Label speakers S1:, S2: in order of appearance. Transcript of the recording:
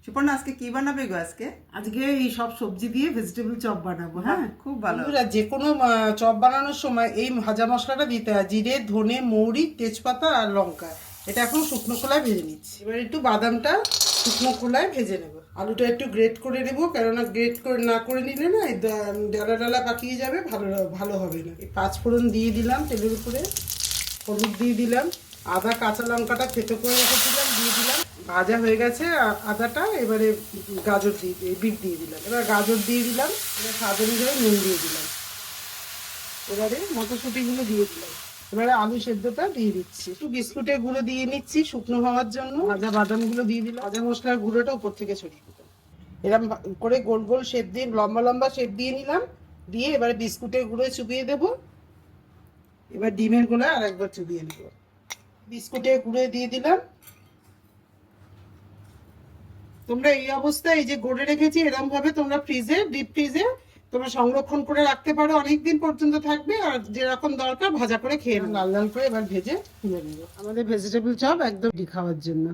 S1: সুপর্ণা আজকে কি বানাবে গো?
S2: আজকে এই সব সবজি দিয়ে ভেজিটেবল চপ বানাবো। হ্যাঁ,
S1: খুব ভালো।
S2: বন্ধুরা, যে কোনো চপ বানানোর সময় এই ভাজা মশলাটা দিতে হয়, জিরে, ধনে, মৌরি, তেজপাতা আর লঙ্কা। এটা এখন শুকনো খোলায় ভেজে নিচ্ছি। এবার একটু বাদামটা শুকনো খোলায় ভেজে নেবো। আলুটা একটু গ্রেট করে নেবো, কেননা গ্রেট করে না করে নিলে না এই ডালা ডালা পাকিয়ে যাবে, ভালো হবে না। পাঁচ ফোড়ন দিয়ে দিলাম তেলের উপরে, হলুদ দিয়ে দিলাম, আদা কাঁচা লঙ্কাটা থেতো করে রেখেছিলাম দিয়ে দিলাম। ভাজা হয়ে গেছে আদাটা, এবারে গাজর বিট দিয়ে দিলাম। এবার গাজর দিয়ে দিলাম, এবার স্বাদ অনুযায়ী নুন দিয়ে দিলাম। এবারে মটরশুঁটিগুলো দিয়ে দিলাম। এবারে আলু সেদ্ধটা দিয়ে দিচ্ছি। একটু বিস্কুটের গুঁড়ো দিয়ে নিচ্ছি শুকনো হওয়ার জন্য। ভাজা বাদামগুলো দিয়ে দিলাম, ভাজা মশলার গুঁড়োটা উপর থেকে ছড়িয়ে দিলাম। এরকম করে গোল গোল শেপ দিয়ে, লম্বা লম্বা শেপ দিয়ে নিলাম। দিয়ে এবারে বিস্কুটের গুঁড়ো চুবিয়ে দেবো। এবার ডিমের গুঁড়ো আর একবার চুবিয়ে নেবো। বিস্কুটের গুঁড়ো দিয়ে দিলাম। তোমরা এই অবস্থায় এই যে গড়ে রেখেছি এরকম ভাবে তোমরা ফ্রিজে, ডিপ ফ্রিজে তোমরা সংরক্ষণ করে রাখতে পারো, অনেকদিন পর্যন্ত থাকবে। আর যেরকম দরকার ভাজা করে খেয়ে নেবো। লাল লাল করে এবার ভেজে তুলে নেবো। আমাদের ভেজিটেবল চপ একদম খাওয়ার জন্য।